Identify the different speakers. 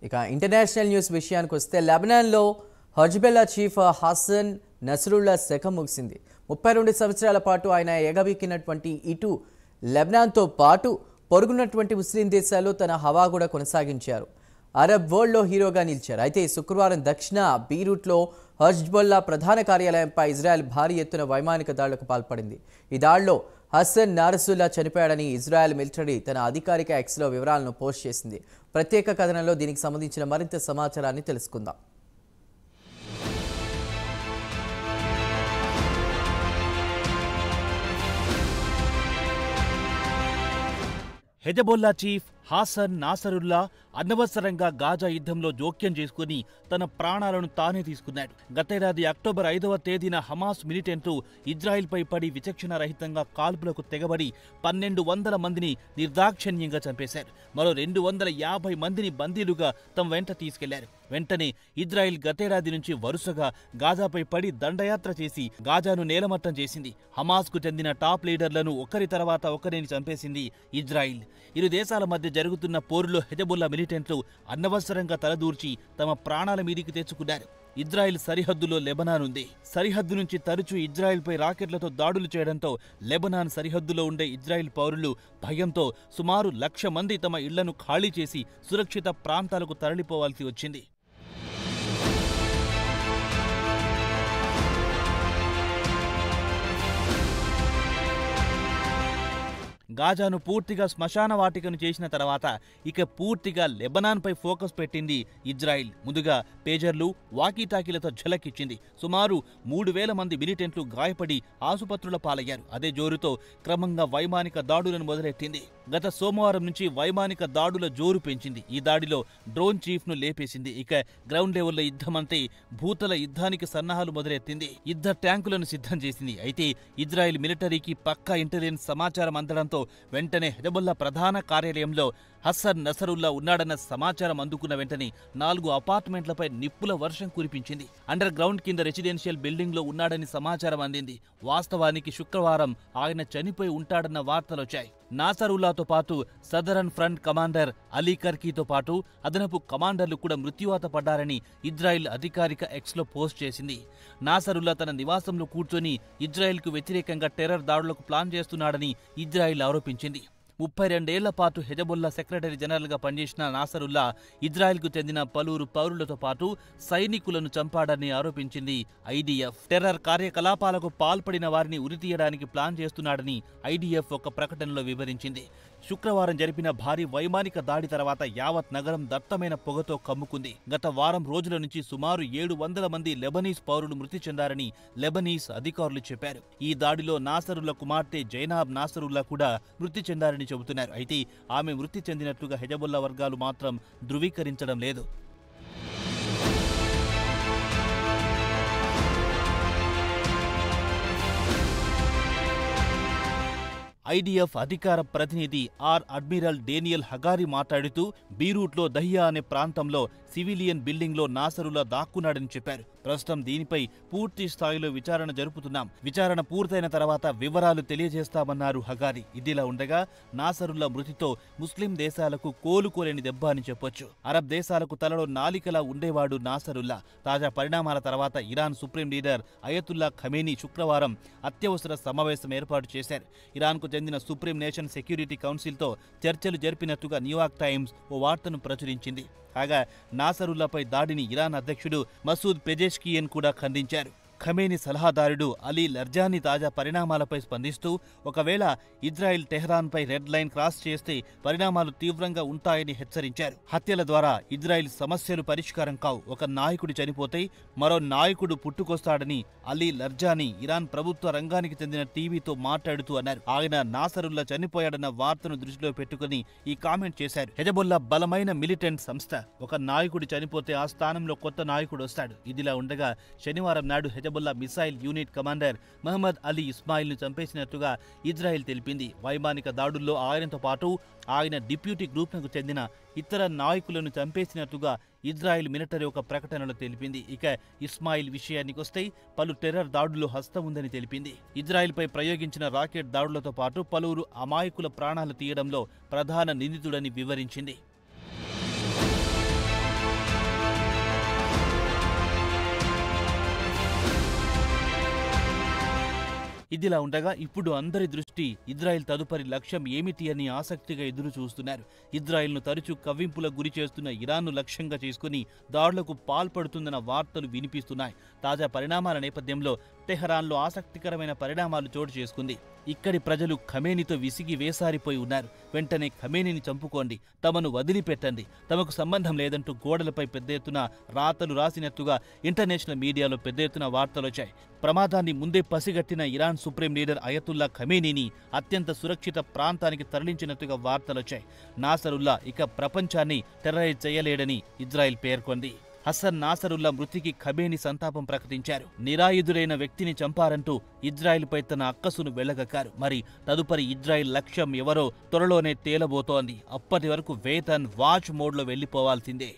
Speaker 1: ఇక international news విషయానికి వస్తే లెబనాన్లో హజ్బెల్లా చీఫ్ హసన్ నస్రుల్లా శకం ముగిసింది. 32 సంవత్సరాల పాటు ఆయన ఎగబెక్కినటువంటి ఇటు లెబనాన్తో పాటు పొరుగున్నటువంటి ముస్లిం దేశాల్లో తన హవా కూడా కొనసాగించారు. అరబ్ వరల్డ్లో హీరోగా నిలిచారు. అయితే శుక్రవారం దక్షిణ బీరూట్లో హజ్బెల్లా ప్రధాన కార్యాలయంపై ఇజ్రాయెల్ భారీ ఎత్తున వైమానిక దాడులకు పాల్పడింది. ఈ దాడిలో హసన్ నారసుల్లా చనిపోయాడని ఇజ్రాయెల్ మిలిటరీ తన అధికారిక ఎక్స్లో వివరాలను పోస్ట్ చేసింది. ప్రత్యేక కథనంలో దీనికి సంబంధించిన మరింత సమాచారాన్ని తెలుసుకుందాం.
Speaker 2: హెజబొల్లా చీఫ్ హాసన్ నాసరుల్లా అనవసరంగా గాజా యుద్ధంలో జోక్యం చేసుకుని తన ప్రాణాలను తానే తీసుకున్నాడు. గతేడాది అక్టోబర్ 5వ తేదీన హమాస్ మిలిటెంట్లు ఇజ్రాయిల్పై పడి విచక్షణ రహితంగా కాల్పులకు తెగబడి 1200 మందిని నిర్దాక్షిణ్యంగా చంపేశారు. మరో 250 మందిని బందీలుగా తమ వెంట తీసుకెళ్లారు. వెంటనే ఇజ్రాయిల్ గతేడాది నుంచి వరుసగా గాజాపై పడి దండయాత్ర చేసి గాజాను నేలమట్టం చేసింది. హమాస్కు చెందిన టాప్ లీడర్లను ఒకరి తర్వాత ఒకరిని చంపేసింది ఇజ్రాయిల్. ఇరు దేశాల మధ్య జరుగుతున్న పోరులో హెజబొల్లా మిలిటెంట్లు అనవసరంగా తలదూర్చి తమ ప్రాణాల మీదికి తెచ్చుకున్నారు. ఇజ్రాయిల్ సరిహద్దులో లెబనాన్ ఉంది. సరిహద్దు నుంచి తరచూ ఇజ్రాయిల్పై రాకెట్లతో దాడులు చేయడంతో లెబనాన్ సరిహద్దులో ఉండే ఇజ్రాయిల్ పౌరులు భయంతో సుమారు 1,00,000 మంది తమ ఇళ్లను ఖాళీ చేసి సురక్షిత ప్రాంతాలకు తరలిపోవాల్సి వచ్చింది. గాజాను పూర్తిగా శ్మశాన వాటికను చేసిన తర్వాత ఇక పూర్తిగా లెబనాన్పై ఫోకస్ పెట్టింది ఇజ్రాయిల్. ముందుగా పేజర్లు, వాకీటాకీలతో ఝలకిచ్చింది. సుమారు 3,000 మంది మిలిటెంట్లు గాయపడి ఆసుపత్రుల పాలయ్యారు. అదే జోరుతో క్రమంగా వైమానిక దాడులను మొదలెట్టింది. గత సోమవారం నుంచి వైమానిక దాడుల జోరు పెంచింది. ఈ దాడిలో డ్రోన్ చీఫ్ను లేపేసింది. ఇక గ్రౌండ్ లెవెల్లో యుద్ధమంతే భూతల యుద్ధానికి సన్నాహాలు మొదలెత్తింది. యుద్ధ ట్యాంకులను సిద్ధం చేసింది. అయితే ఇజ్రాయిల్ మిలిటరీకి పక్కా ఇంటెలిజెన్స్ సమాచారం అందడంతో వెంటనే హెజబొల్లా ప్రధాన కార్యాలయంలో హసన్ నసరుల్లా ఉన్నాడన్న సమాచారం అందుకున్న వెంటనే 4 అపార్ట్మెంట్లపై నిప్పుల వర్షం కురిపించింది. అండర్ గ్రౌండ్ కింద రెసిడెన్షియల్ బిల్డింగ్ లో ఉన్నాడని సమాచారం అందింది. వాస్తవానికి శుక్రవారం ఆయన చనిపోయి ఉంటాడన్న వార్తలొచ్చాయి. నాసరుల్లాతో పాటు సదరన్ ఫ్రంట్ కమాండర్ అలీ కర్కీతో పాటు అదనపు కమాండర్లు కూడా మృత్యువాత పడ్డారని ఇజ్రాయిల్ అధికారిక ఎక్స్లో పోస్ట్ చేసింది. నాసరుల్లా తన నివాసంలో కూర్చొని ఇజ్రాయిల్కు వ్యతిరేకంగా టెర్రర్ దాడులకు ప్లాన్ చేస్తున్నాడని ఇజ్రాయిల్ ఆరోపించింది. 32 ఏళ్ల పాటు హెజబొల్లా సెక్రటరీ జనరల్గా పనిచేసిన నాసరుల్లా ఇజ్రాయెల్కు చెందిన పలువురు పౌరులతో పాటు సైనికులను చంపాడని ఆరోపించింది ఐడిఎఫ్. టెర్రర్ కార్యకలాపాలకు పాల్పడిన వారిని ఉరితీయడానికి ప్లాన్ చేస్తున్నాడని ఐడిఎఫ్ ఒక ప్రకటనలో వివరించింది. శుక్రవారం జరిపిన భారీ వైమానిక దాడి తర్వాత యావత్ నగరం దట్టమైన పొగతో కమ్ముకుంది. గత వారం రోజుల నుంచి సుమారు 700 మంది లెబనీస్ పౌరులు మృతి చెందారని లెబనీస్ అధికారులు చెప్పారు. ఈ దాడిలో నాసరుల్లా కుమార్తె జైనాబ్ నాసరుల్లా కూడా మృతి చెందారని చెబుతున్నారు. అయితే ఆమె మృతి చెందినట్లుగా హెజబొల్లా వర్గాలు మాత్రం ధృవీకరించడం లేదు. ఐడిఎఫ్ అధికార ప్రతినిధి అడ్మిరల్ డేనియల్ హగారి మాట్లాడుతూ బీరూట్లో దహియా అనే ప్రాంతంలో సివిలియన్ బిల్డింగ్లో నాసరుల్లా దాక్కున్నాడని చెప్పారు. ప్రస్తుతం దీనిపై పూర్తి స్థాయిలో విచారణ జరుపుతున్నాం. విచారణ పూర్తయిన తర్వాత వివరాలు తెలియజేస్తామన్నారు హగారి. ఇదిలా ఉండగా నాసరుల్లా మృతితో ముస్లిం దేశాలకు కోలుకోలేని దెబ్బ అని చెప్పొచ్చు. అరబ్ దేశాలకు తలలో నాలికలా ఉండేవాడు నాసరుల్లా. తాజా పరిణామాల తర్వాత Iran supreme leader Ayatollah Khamenei శుక్రవారం అత్యవసర సమావేశం ఏర్పాటు చేశారు. ఇరాన్కు చెందిన సుప్రీం నేషన్ సెక్యూరిటీ కౌన్సిల్తో చర్చలు జరిపినట్టుగా న్యూయార్క్ టైమ్స్ ఓ వార్తను ప్రచురించింది. కాగా నాసరుల్లాపై దాడిని ఇరాన్ అధ్యక్షుడు మసూద్ పెజెష్కియన్ కూడా ఖండించారు. ఖమేనీ సలహాదారుడు అలీ లర్జానీ తాజా పరిణామాలపై స్పందిస్తూ ఒకవేళ ఇజ్రాయెల్ టెహ్రాన్పై రెడ్ లైన్ క్రాస్ చేస్తే పరిణామాలు తీవ్రంగా ఉంటాయని హెచ్చరించారు. హత్యల ద్వారా ఇజ్రాయెల్ సమస్యలు పరిష్కారం కావు. ఒక నాయకుడు చనిపోతే మరో నాయకుడు పుట్టుకొస్తాడని అలీ లర్జానీ ఇరాన్ ప్రభుత్వ రంగానికి చెందిన టీవీతో మాట్లాడుతూ అన్నారు. ఆయన నాసరుల్లా చనిపోయాడన్న వార్తను దృష్టిలో పెట్టుకుని ఈ కామెంట్ చేశారు. హెజబొల్లా బలమైన మిలిటెంట్ సంస్థ. ఒక నాయకుడు చనిపోతే ఆ స్థానంలో కొత్త నాయకుడు వస్తాడు. ఇదిలా ఉండగా శనివారం నాడు Hezbollah missile unit commander Mohammad Ali Ismail ను చంపేసినట్టుగా ఇజ్రాయెల్ తెలిపింది. వైమానిక దాడుల్లో ఆయనతో పాటు ఆయన డిప్యూటీ గ్రూప్నకు చెందిన ఇతర నాయకులను చంపేసినట్టుగా ఇజ్రాయెల్ మిలిటరీ ఒక ప్రకటనలో తెలిపింది. ఇక ఇస్మాయిల్ విషయానికొస్తే పలు టెర్రర్ దాడుల్లో హస్తం ఉందని తెలిపింది. ఇజ్రాయెల్పై ప్రయోగించిన రాకెట్ దాడులతో పాటు పలువురు అమాయకుల ప్రాణాలు తీయడంలో ప్రధాన నిందితుడని వివరించింది. ఇదిలా ఉండగా ఇప్పుడు అందరి దృష్టి ఇజ్రాయెల్ తదుపరి లక్ష్యం ఏమిటి అని ఆసక్తిగా ఎదురు చూస్తున్నారు. ఇజ్రాయెల్ను తరచూ కవ్వింపులకు గురి చేస్తున్న ఇరాన్ను లక్ష్యంగా చేసుకుని దాడులకు పాల్పడుతుందన్న వార్తలు వినిపిస్తున్నాయి. తాజా పరిణామాల నేపథ్యంలో తెహరాన్లో ఆసక్తికరమైన పరిణామాలు చోటు చేసుకుంది. ఇక్కడి ప్రజలు ఖమేనీతో విసిగి వేసారిపోయి ఉన్నారు. వెంటనే ఖమేనీని చంపుకోండి, తమను వదిలిపెట్టండి, తమకు సంబంధం లేదంటూ గోడలపై పెద్ద ఎత్తున రాతలు రాసినట్టుగా ఇంటర్నేషనల్ మీడియాలో పెద్ద ఎత్తున వార్తలొచ్చాయి. ప్రమాదాన్ని ముందే పసిగట్టిన ఇరాన్ సుప్రీం లీడర్ అయతుల్లా ఖమేనీని అత్యంత సురక్షిత ప్రాంతానికి తరలించినట్టుగా వార్తలొచ్చాయి. నాసరుల్లా ఇక ప్రపంచాన్ని టెర్రరైజ్ చేయలేడని ఇజ్రాయెల్ పేర్కొంది. హసన్ నాసరుల్లా మృతికి ఖమేనీ సంతాపం ప్రకటించారు. నిరాయుధుడైన వ్యక్తిని చంపారంటూ ఇజ్రాయెల్పై తన అక్కసును వెళ్లగక్కారు. మరి తదుపరి ఇజ్రాయెల్ లక్ష్యం ఎవరో త్వరలోనే తేలబోతోంది. అప్పటి వరకు వెయిట్ అండ్ వాచ్ మోడ్లో వెళ్లిపోవాల్సిందే.